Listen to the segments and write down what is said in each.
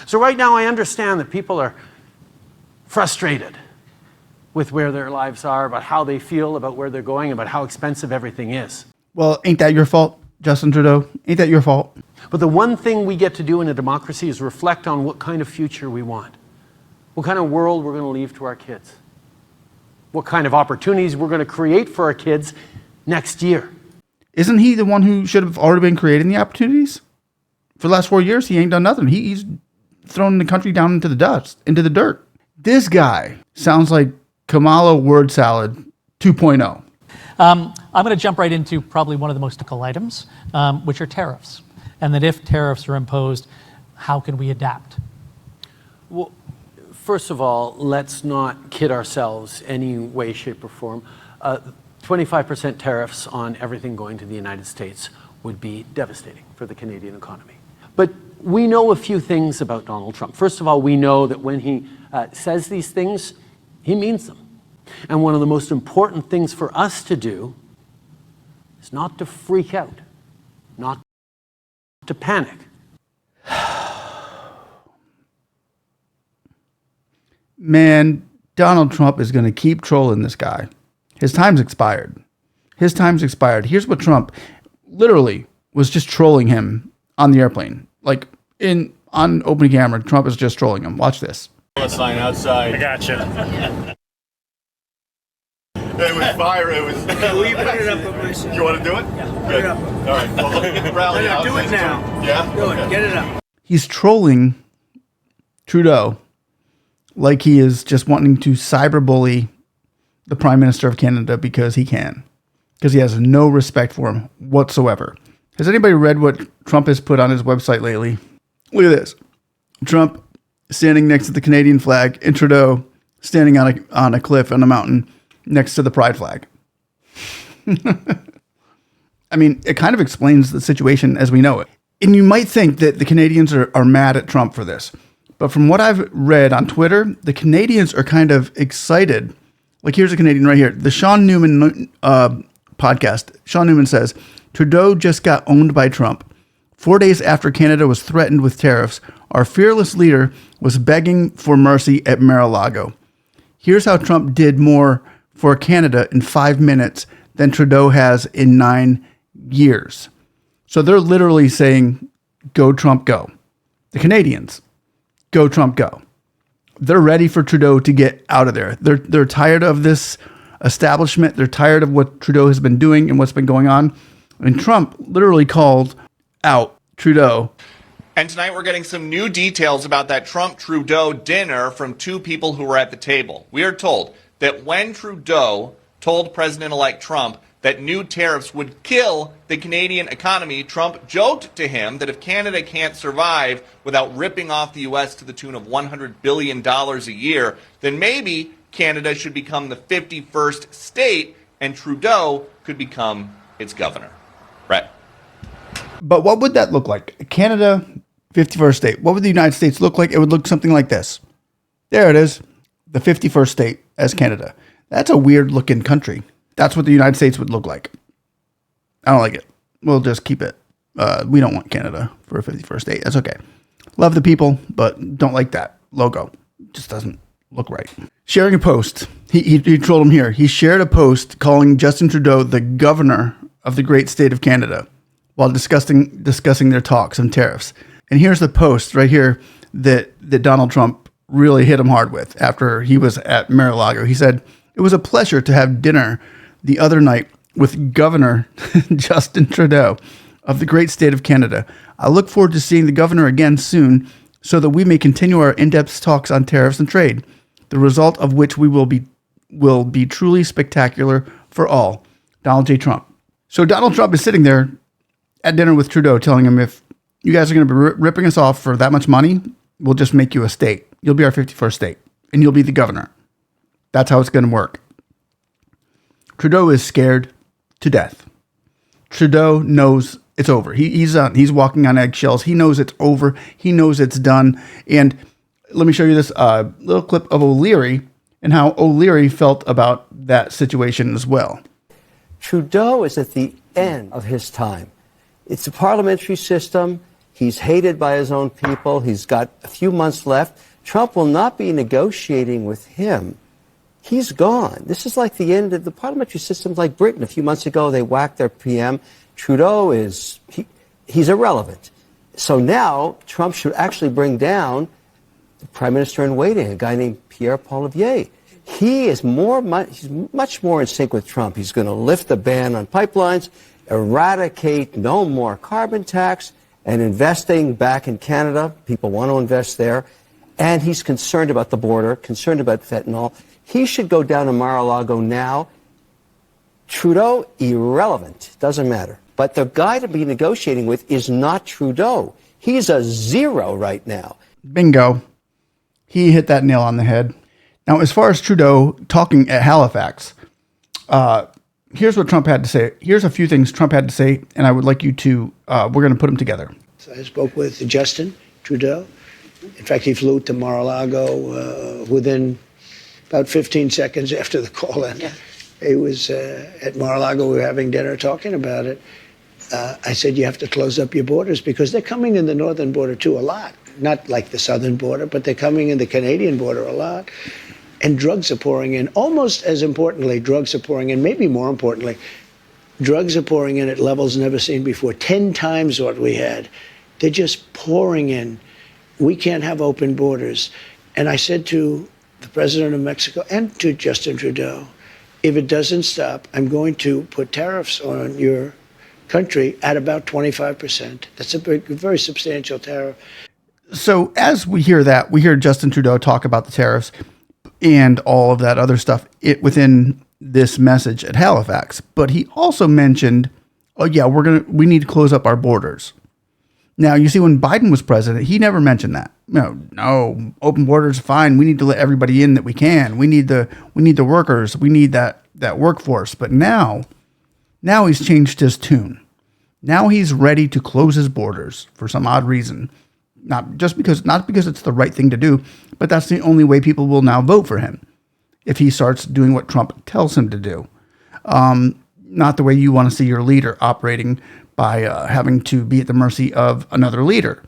So right now I understand that people are frustrated with where their lives are, about how they feel, about where they're going, about how expensive everything is. Well, ain't that your fault, Justin Trudeau? Ain't that your fault? But the one thing we get to do in a democracy is reflect on what kind of future we want, what kind of world we're going to leave to our kids, what kind of opportunities we're going to create for our kids next year. Isn't he the one who should have already been creating the opportunities? For the last 4 years, he ain't done nothing. He's thrown the country down into the dust, into the dirt. This guy sounds like Kamala word salad 2.0. I'm going to jump right into probably one of the most critical items, which are tariffs. And that if tariffs are imposed, how can we adapt? Well, first of all, let's not kid ourselves any way, shape, or form. 25% tariffs on everything going to the United States would be devastating for the Canadian economy. But we know a few things about Donald Trump. First of all, we know that when he says these things, he means them. And one of the most important things for us to do is not to freak out, not to panic. Man, Donald Trump is going to keep trolling this guy. His time's expired. His time's expired. Here's what Trump literally was just trolling him on the airplane. Like on open camera, Trump is just trolling him. Watch this. Sign outside. I gotcha. It was fire. It was. Will you put it up on my side? You want to do it? Yeah. Good. All right. Well, let me get the rally No, out. do it now. Yeah? Do it. Get it up. He's trolling Trudeau like he is just wanting to cyberbully the Prime Minister of Canada because he can. Because he has no respect for him whatsoever. Has anybody read what Trump has put on his website lately? Look at this. Trump standing next to the Canadian flag and Trudeau standing on a cliff on a mountain next to the pride flag. I mean, it kind of explains the situation as we know it. And you might think that the Canadians are mad at Trump for this. But from what I've read on Twitter, the Canadians are kind of excited. Like, here's a Canadian right here. The Sean Newman podcast. Sean Newman says, Trudeau just got owned by Trump. 4 days after Canada was threatened with tariffs, our fearless leader was begging for mercy at Mar-a-Lago. Here's how Trump did more for Canada in 5 minutes than Trudeau has in 9 years. So they're literally saying, go Trump, go. The Canadians, go Trump, go. They're ready for Trudeau to get out of there. They're tired of this establishment. They're tired of what Trudeau has been doing and what's been going on. And Trump literally called out Trudeau. And tonight we're getting some new details about that Trump-Trudeau dinner from two people who were at the table. We are told that when Trudeau told President-elect Trump that new tariffs would kill the Canadian economy, Trump joked to him that if Canada can't survive without ripping off the U.S. to the tune of $100 billion a year, then maybe Canada should become the 51st state and Trudeau could become its governor. Brett. But what would that look like? Canada, 51st state. What would the United States look like? It would look something like this. There it is. The 51st state as Canada. That's a weird looking country. That's what the United States would look like. I don't like it. We'll just keep it. We don't want Canada for a 51st state. That's okay. Love the people, but don't like that logo. Just doesn't look right. Sharing a post. He trolled him here. He shared a post calling Justin Trudeau the governor of the great state of Canada while discussing their talks on tariffs. And here's the post right here that Donald Trump really hit him hard with after he was at Mar-a-Lago. He said, "It was a pleasure to have dinner the other night with Governor Justin Trudeau of the great state of Canada. I look forward to seeing the governor again soon so that we may continue our in-depth talks on tariffs and trade, the result of which will be truly spectacular for all. Donald J. Trump." So Donald Trump is sitting there at dinner with Trudeau telling him, if you guys are going to be ripping us off for that much money, we'll just make you a state. You'll be our 51st state and you'll be the governor. That's how it's going to work. Trudeau is scared to death. Trudeau knows it's over. He's walking on eggshells. He knows it's over. He knows it's done. And let me show you this little clip of O'Leary and how O'Leary felt about that situation as well. Trudeau is at the end of his time. It's a parliamentary system. He's hated by his own people. He's got a few months left. Trump will not be negotiating with him. He's gone. This is like the end of the parliamentary system, like Britain. A few months ago, they whacked their PM. Trudeau he's irrelevant. So now Trump should actually bring down the prime minister in waiting, a guy named Pierre Poilievre. He's much more in sync with Trump. He's going to lift the ban on pipelines, eradicate no more carbon tax, and investing back in Canada. People want to invest there. And he's concerned about the border, concerned about fentanyl. He should go down to Mar-a-Lago now. Trudeau, irrelevant. Doesn't matter. But the guy to be negotiating with is not Trudeau. He's a zero right now. Bingo. He hit that nail on the head. Now, as far as Trudeau talking at Halifax, here's what Trump had to say. Here's a few things Trump had to say, and I would like you to, we're going to put them together. So I spoke with Justin Trudeau. In fact, he flew to Mar-a-Lago within about 15 seconds after the call ended. He was at Mar-a-Lago. We were having dinner talking about it. I said, you have to close up your borders because they're coming in the northern border, too, a lot. Not like the southern border, but they're coming in the Canadian border a lot. And drugs are pouring in. Almost as importantly, drugs are pouring in. Maybe more importantly, drugs are pouring in at levels never seen before. 10 times what we had. They're just pouring in. We can't have open borders. And I said to the president of Mexico and to Justin Trudeau, if it doesn't stop, I'm going to put tariffs on your country at about 25%. That's a very substantial tariff. So as we hear that, we hear Justin Trudeau talk about the tariffs and all of that other stuff within this message at Halifax. But he also mentioned, oh yeah, we need to close up our borders. Now, you see, when Biden was president, he never mentioned that. No, open borders, fine. We need to let everybody in that we can. We need the workers. We need that workforce. But now he's changed his tune. Now he's ready to close his borders for some odd reason. Not because it's the right thing to do, but that's the only way people will now vote for him if he starts doing what Trump tells him to do. Not the way you want to see your leader operating by having to be at the mercy of another leader.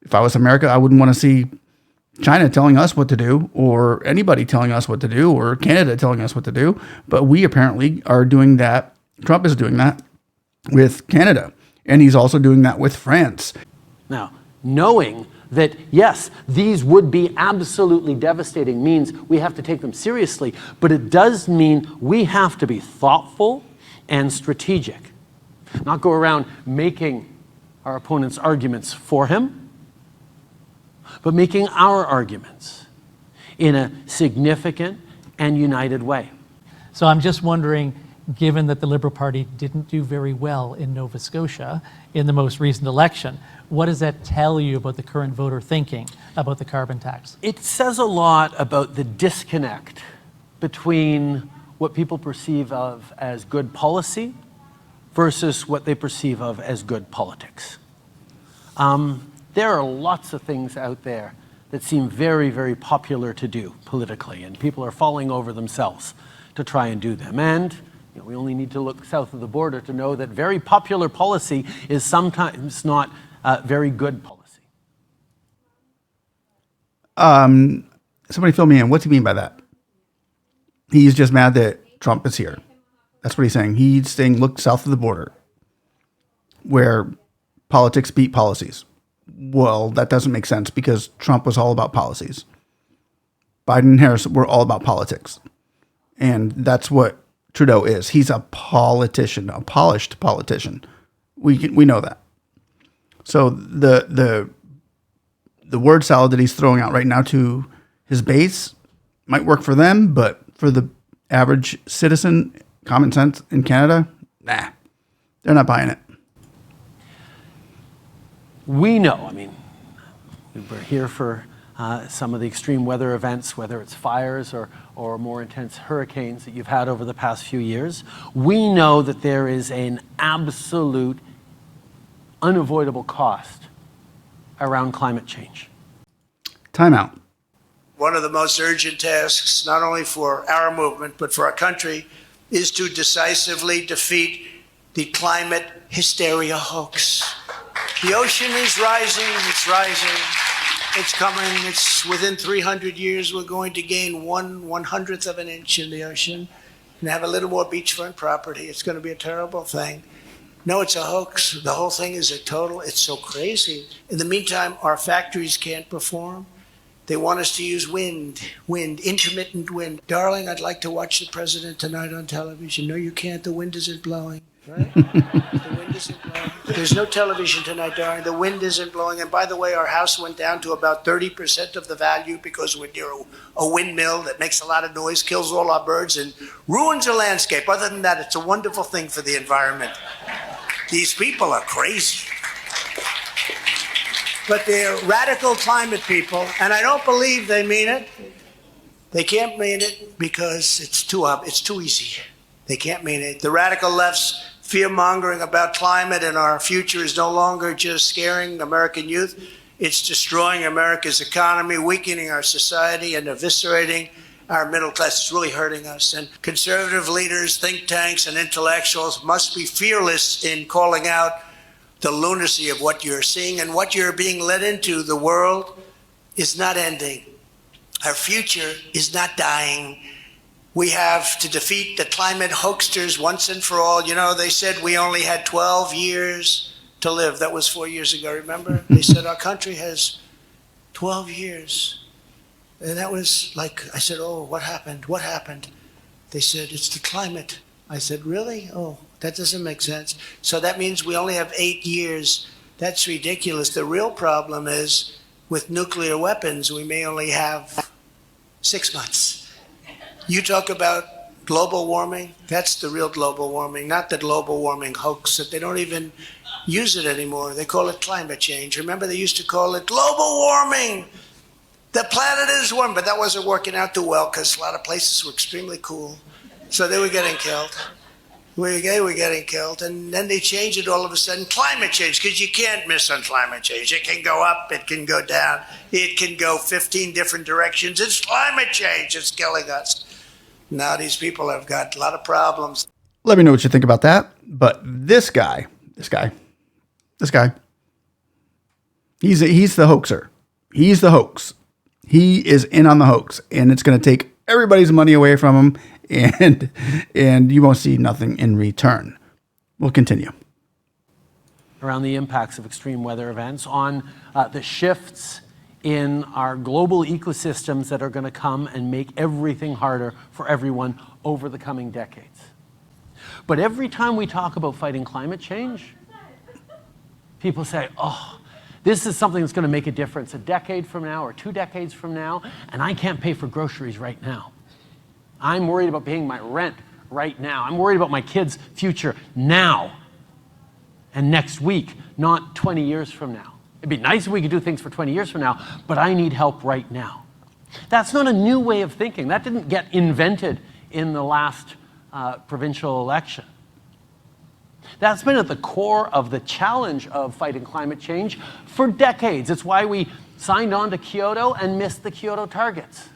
If I was America, I wouldn't want to see China telling us what to do, or anybody telling us what to do, or Canada telling us what to do. But we apparently are doing that. Trump is doing that with Canada, and he's also doing that with France. Now, knowing that, yes, these would be absolutely devastating means we have to take them seriously, but it does mean we have to be thoughtful and strategic. Not go around making our opponent's arguments for him, but making our arguments in a significant and united way. So I'm just wondering, given that the Liberal Party didn't do very well in Nova Scotia in the most recent election, what does that tell you about the current voter thinking about the carbon tax? It says a lot about the disconnect between what people perceive of as good policy versus what they perceive of as good politics. There are lots of things out there that seem very, very popular to do politically, and people are falling over themselves to try and do them. And we only need to look south of the border to know that very popular policy is sometimes not very good policy. Somebody fill me in. What's he mean by that? He's just mad that Trump is here. That's what he's saying. He's saying, look south of the border, where politics beat policies. Well, that doesn't make sense because Trump was all about policies. Biden and Harris were all about politics. And that's what Trudeau is. He's a politician, a polished politician. We know that. So the word salad that he's throwing out right now to his base might work for them, but for the average citizen, common sense in Canada, nah, they're not buying it. We know, we're here for some of the extreme weather events, whether it's fires or more intense hurricanes that you've had over the past few years. We know that there is an absolute unavoidable cost around climate change. Time out. One of the most urgent tasks, not only for our movement, but for our country, is to decisively defeat the climate hysteria hoax. The ocean is rising. It's rising. It's coming. It's within 300 years, we're going to gain 1/100th of an inch in the ocean and have a little more beachfront property. It's going to be a terrible thing. No, it's a hoax. The whole thing is it's so crazy. In the meantime, our factories can't perform. They want us to use wind, intermittent wind. Darling, I'd like to watch the president tonight on television. No, you can't. The wind isn't blowing. Right? The wind isn't blowing. There's no television tonight, darling. The wind isn't blowing. And by the way, our house went down to about 30% of the value because we're near a windmill that makes a lot of noise, kills all our birds, and ruins the landscape. Other than that, it's a wonderful thing for the environment. These people are crazy. But they're radical climate people, and I don't believe they mean it. They can't mean it because it's too easy. They can't mean it. The radical left's fear-mongering about climate and our future is no longer just scaring American youth. It's destroying America's economy, weakening our society, and eviscerating our middle class. It's really hurting us. And conservative leaders, think tanks, and intellectuals must be fearless in calling out the lunacy of what you're seeing and what you're being led into. The world is not ending. Our future is not dying. We have to defeat the climate hoaxsters once and for all. You know, they said we only had 12 years to live. That was 4 years ago, remember? They said our country has 12 years. And that was like, I said, oh, what happened? What happened? They said, it's the climate. I said, really? Oh, that doesn't make sense. So that means we only have 8 years. That's ridiculous. The real problem is with nuclear weapons, we may only have 6 months. You talk about global warming, that's the real global warming, not the global warming hoax that they don't even use it anymore. They call it climate change. Remember, they used to call it global warming. The planet is warm, but that wasn't working out too well because a lot of places were extremely cool. So they were getting killed. They were getting killed. And then they changed it all of a sudden, climate change, because you can't miss on climate change. It can go up, it can go down, it can go 15 different directions. It's climate change, it's killing us. Now these people have got a lot of problems. Let me know what you think about that. But this guy, he's the hoaxer. He's the hoax. He is in on the hoax, and it's going to take everybody's money away from him, and you won't see nothing in return. We'll continue. Around the impacts of extreme weather events, on the shifts in our global ecosystems that are going to come and make everything harder for everyone over the coming decades. But every time we talk about fighting climate change, people say, oh, this is something that's going to make a difference a decade from now or 2 decades from now, and I can't pay for groceries right now. I'm worried about paying my rent right now. I'm worried about my kids' future now and next week, not 20 years from now. It'd be nice if we could do things for 20 years from now, but I need help right now. That's not a new way of thinking. That didn't get invented in the last provincial election. That's been at the core of the challenge of fighting climate change for decades. It's why we signed on to Kyoto and missed the Kyoto targets.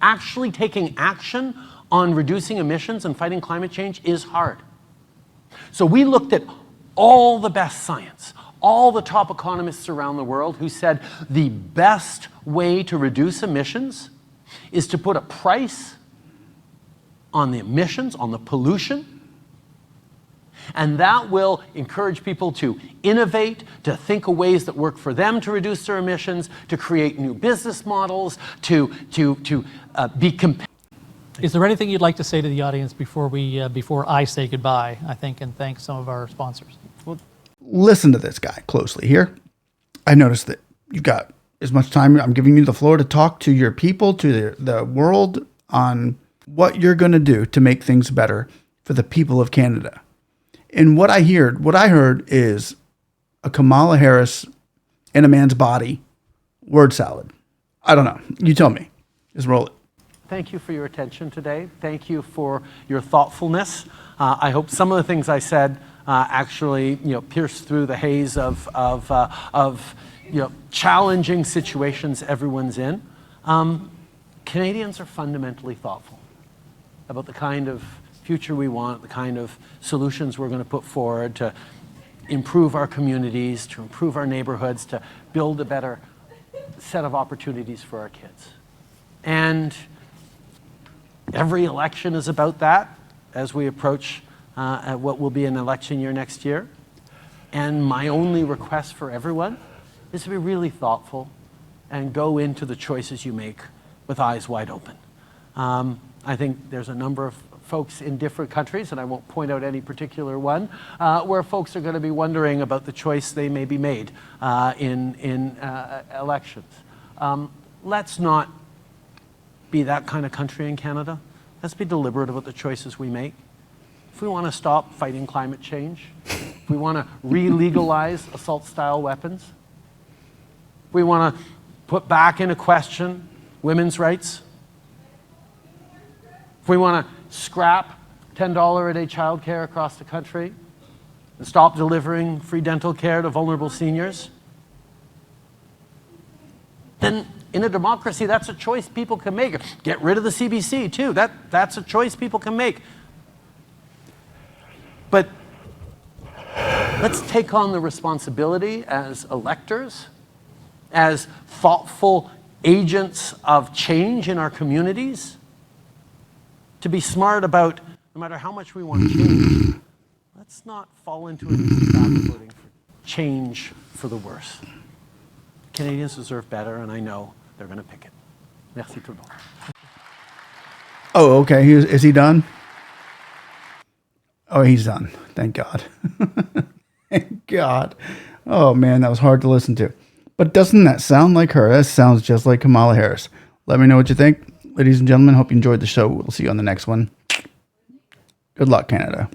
Actually taking action on reducing emissions and fighting climate change is hard. So we looked at all the best science, all the top economists around the world who said the best way to reduce emissions is to put a price on the emissions, on the pollution, and that will encourage people to innovate, to think of ways that work for them to reduce their emissions, to create new business models, to be competitive. Is there anything you'd like to say to the audience before I say goodbye, I think, and thank some of our sponsors? Listen to this guy closely here. I noticed that you've got as much time. I'm giving you the floor to talk to your people, to the world on what you're going to do to make things better for the people of Canada. And what I heard is a Kamala Harris in a man's body word salad. I don't know. You tell me. Just roll it. Thank you for your attention today. Thank you for your thoughtfulness. I hope some of the things I said actually, pierce through the haze of challenging situations everyone's in. Canadians are fundamentally thoughtful about the kind of future we want, the kind of solutions we're going to put forward to improve our communities, to improve our neighborhoods, to build a better set of opportunities for our kids. And every election is about that as we approach what will be an election year next year. And my only request for everyone is to be really thoughtful and go into the choices you make with eyes wide open. I think there's a number of folks in different countries, and I won't point out any particular one, where folks are going to be wondering about the choice they may be made in elections. Let's not be that kind of country in Canada. Let's be deliberate about the choices we make. If we want to stop fighting climate change, if we want to re-legalize assault-style weapons, if we want to put back into question women's rights, if we want to scrap $10 a day childcare across the country and stop delivering free dental care to vulnerable seniors, then in a democracy, that's a choice people can make. Get rid of the CBC, too. That's a choice people can make. But let's take on the responsibility as electors, as thoughtful agents of change in our communities, to be smart about no matter how much we want to change, let's not fall into an easy trap of voting for change for the worse. Canadians deserve better, and I know they're going to pick it. Merci tout le monde. Oh, okay. Is he done? Oh, he's done. Thank God. Thank God. Oh, man, that was hard to listen to. But doesn't that sound like her? That sounds just like Kamala Harris. Let me know what you think. Ladies and gentlemen, hope you enjoyed the show. We'll see you on the next one. Good luck, Canada.